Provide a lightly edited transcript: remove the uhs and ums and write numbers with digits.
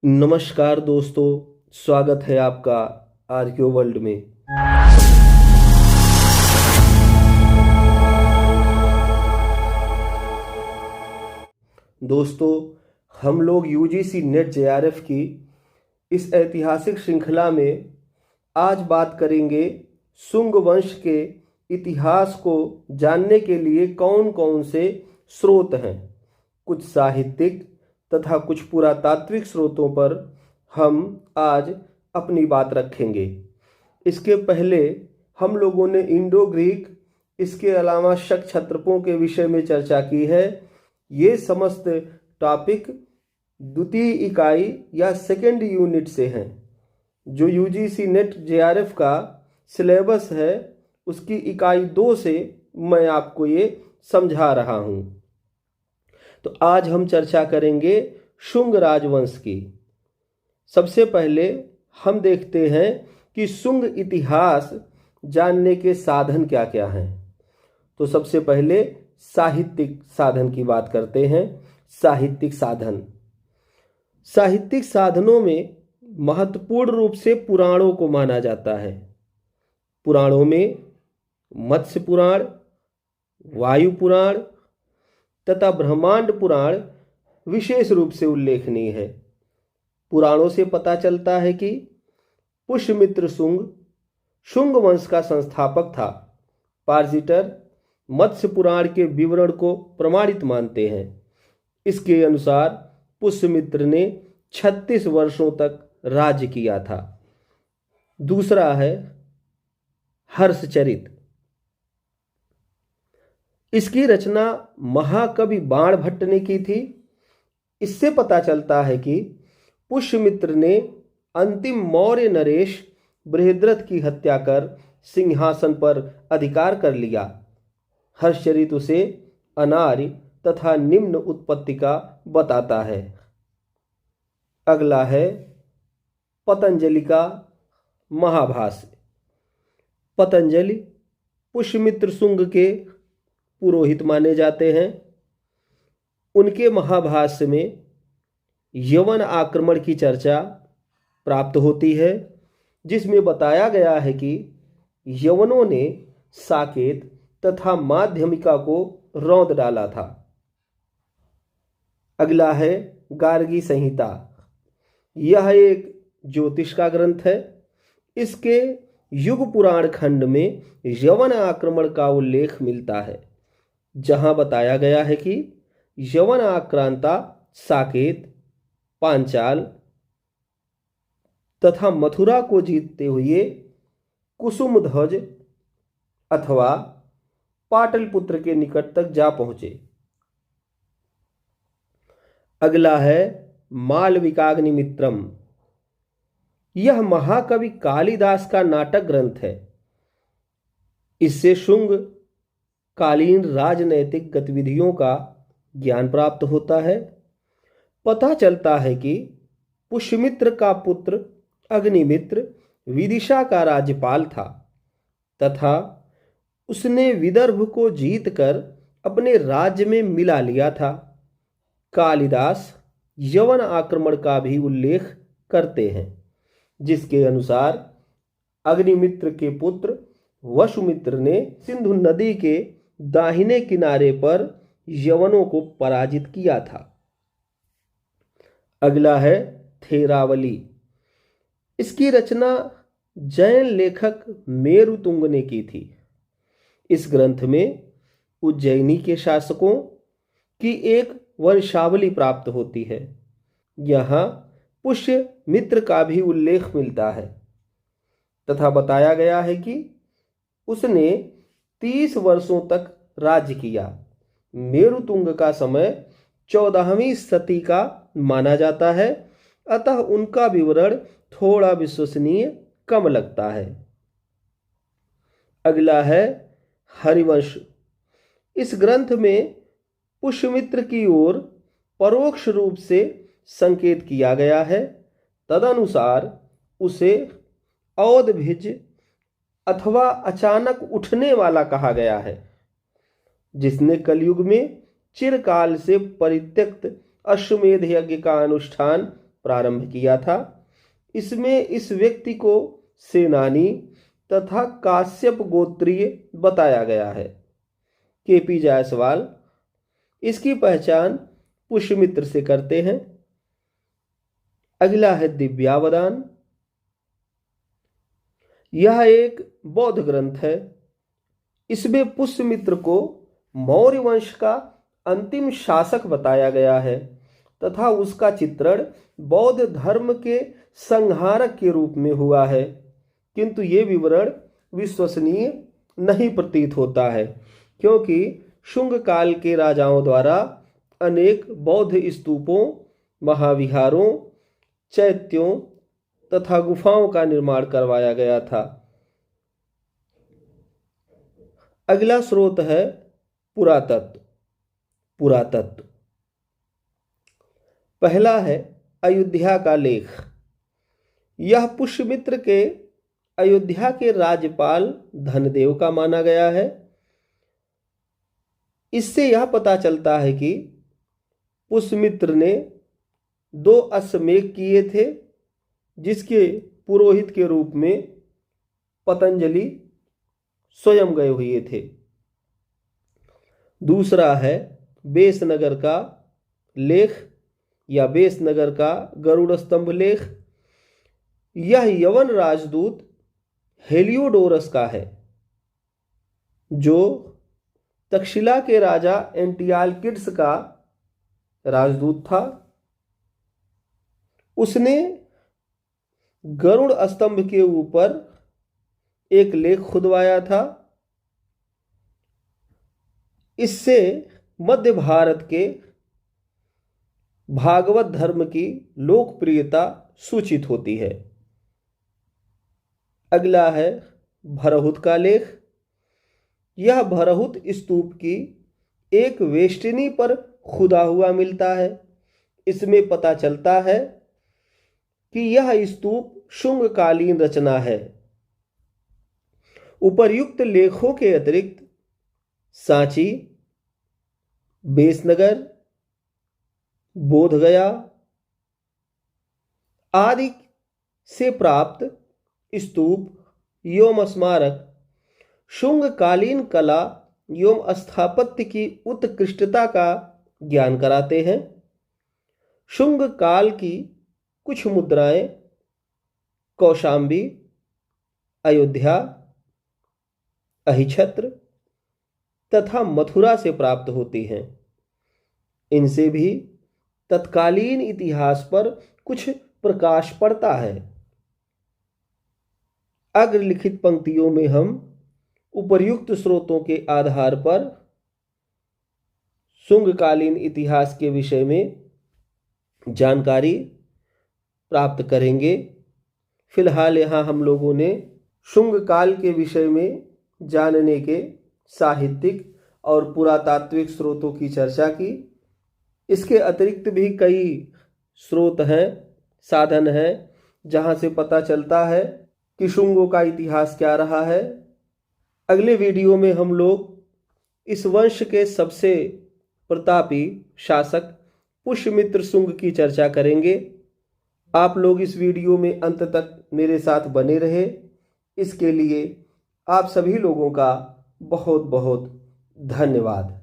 नमस्कार दोस्तों, स्वागत है आपका आर्क्यो वर्ल्ड में। दोस्तों, हम लोग यूजीसी नेट जेआरएफ की इस ऐतिहासिक श्रृंखला में आज बात करेंगे शुंग वंश के इतिहास को जानने के लिए कौन कौन से स्रोत हैं। कुछ साहित्यिक तथा कुछ पुरातात्विक स्रोतों पर हम आज अपनी बात रखेंगे। इसके पहले हम लोगों ने इंडो ग्रीक, इसके अलावा शक क्षत्रपों के विषय में चर्चा की है। ये समस्त टॉपिक द्वितीय इकाई या सेकेंड यूनिट से हैं। जो यूजीसी नेट जेआरएफ का सिलेबस है उसकी इकाई 2 से मैं आपको ये समझा रहा हूँ। तो आज हम चर्चा करेंगे शुंग राजवंश की। सबसे पहले हम देखते हैं कि शुंग इतिहास जानने के साधन क्या क्या हैं। तो सबसे पहले साहित्यिक साधन की बात करते हैं। साहित्यिक साधनों में महत्वपूर्ण रूप से पुराणों को माना जाता है। पुराणों में मत्स्य पुराण, वायु पुराण तथा ब्रह्मांड पुराण विशेष रूप से उल्लेखनीय है। पुराणों से पता चलता है कि पुष्यमित्र शुंग वंश का संस्थापक था। पार्जिटर मत्स्य पुराण के विवरण को प्रमाणित मानते हैं। इसके अनुसार पुष्यमित्र ने 36 वर्षों तक राज्य किया था। दूसरा है हर्षचरित। इसकी रचना महाकवि बाणभट्ट ने की थी। इससे पता चलता है कि पुष्यमित्र ने अंतिम मौर्य नरेश बृहद्रथ की हत्या कर सिंहासन पर अधिकार कर लिया। हर्षचरित उसे अनार्य तथा निम्न उत्पत्ति का बताता है। अगला है पतंजलि का महाभाष्य। पतंजलि पुष्यमित्र शुंग के पुरोहित माने जाते हैं। उनके महाभाष्य में यवन आक्रमण की चर्चा प्राप्त होती है, जिसमें बताया गया है कि यवनों ने साकेत तथा माध्यमिका को रौंद डाला था। अगला है गार्गी संहिता। यह एक ज्योतिष का ग्रंथ है। इसके युग पुराण खंड में यवन आक्रमण का उल्लेख मिलता है, जहां बताया गया है कि यवन आक्रांता साकेत, पांचाल तथा मथुरा को जीतते हुए कुसुमध्वज अथवा पाटलिपुत्र के निकट तक जा पहुंचे। अगला है मालविकाग्निमित्रम। यह महाकवि कालिदास का नाटक ग्रंथ है। इससे शुंग कालीन राजनैतिक गतिविधियों का ज्ञान प्राप्त होता है। पता चलता है कि पुष्यमित्र का पुत्र अग्निमित्र विदिशा का राज्यपाल था तथा उसने विदर्भ को जीतकर अपने राज्य में मिला लिया था। कालिदास यवन आक्रमण का भी उल्लेख करते हैं, जिसके अनुसार अग्निमित्र के पुत्र वसुमित्र ने सिंधु नदी के दाहिने किनारे पर यवनों को पराजित किया था। अगला है थेरावली। इसकी रचना जैन लेखक मेरुतुंग ने की थी। इस ग्रंथ में उज्जैनी के शासकों की एक वंशावली प्राप्त होती है। यहाँ पुष्यमित्र का भी उल्लेख मिलता है तथा बताया गया है कि उसने 30 वर्षों तक राज्य किया। मेरुतुंग का समय 14वीं शती का माना जाता है, अतः उनका विवरण थोड़ा विश्वसनीय कम लगता है। अगला है हरिवंश। इस ग्रंथ में पुष्यमित्र की ओर परोक्ष रूप से संकेत किया गया है। तदनुसार उसे औदभिज अथवा अचानक उठने वाला कहा गया है, जिसने कलयुग में चिरकाल से परित्यक्त अश्वमेध यज्ञ का अनुष्ठान प्रारंभ किया था। इसमें इस व्यक्ति को सेनानी तथा काश्यप गोत्रीय बताया गया है। केपी जायसवाल इसकी पहचान पुष्यमित्र से करते हैं। अगला है दिव्यावदान। यह एक बौद्ध ग्रंथ है। इसमें पुष्यमित्र को मौर्य वंश का अंतिम शासक बताया गया है तथा उसका चित्रण बौद्ध धर्म के संहारक के रूप में हुआ है, किंतु ये विवरण विश्वसनीय नहीं प्रतीत होता है, क्योंकि शुंग काल के राजाओं द्वारा अनेक बौद्ध स्तूपों, महाविहारों, चैत्यों तथा गुफाओं का निर्माण करवाया गया था। अगला स्रोत है पुरातत्व। पुरातत्व पहला है अयोध्या का लेख। यह पुष्यमित्र के अयोध्या के राज्यपाल धनदेव का माना गया है। इससे यह पता चलता है कि पुष्यमित्र ने 2 अश्वमेध किए थे, जिसके पुरोहित के रूप में पतंजलि स्वयं गए हुए थे। दूसरा है बेसनगर का लेख या बेसनगर का गरुड़ स्तंभ लेख। यह यवन राजदूत हेलियोडोरस का है, जो तक्षशिला के राजा एंटियालकिड्स का राजदूत था। उसने गरुड़ स्तंभ के ऊपर एक लेख खुदवाया था। इससे मध्य भारत के भागवत धर्म की लोकप्रियता सूचित होती है। अगला है भरहुत का लेख। यह भरहुत स्तूप की एक वेष्टनी पर खुदा हुआ मिलता है। इसमें पता चलता है कि यह स्तूप शुंगकालीन रचना है। उपर्युक्त लेखों के अतिरिक्त सांची, बेसनगर, बोधगया आदि से प्राप्त स्तूप एवं स्मारक शुंगकालीन कला एवं स्थापत्य की उत्कृष्टता का ज्ञान कराते हैं। शुंग काल की कुछ मुद्राएं कौशांबी, अयोध्या, अहिछत्र तथा मथुरा से प्राप्त होती हैं। इनसे भी तत्कालीन इतिहास पर कुछ प्रकाश पड़ता है। अग्रलिखित पंक्तियों में हम उपर्युक्त स्रोतों के आधार पर शुंगकालीन इतिहास के विषय में जानकारी प्राप्त करेंगे। फिलहाल यहाँ हम लोगों ने शुंग काल के विषय में जानने के साहित्यिक और पुरातात्विक स्रोतों की चर्चा की। इसके अतिरिक्त भी कई स्रोत हैं, साधन हैं, जहाँ से पता चलता है कि शुंगों का इतिहास क्या रहा है। अगले वीडियो में हम लोग इस वंश के सबसे प्रतापी शासक पुष्यमित्र शुंग की चर्चा करेंगे। आप लोग इस वीडियो में अंत तक मेरे साथ बने रहे, इसके लिए आप सभी लोगों का बहुत बहुत धन्यवाद।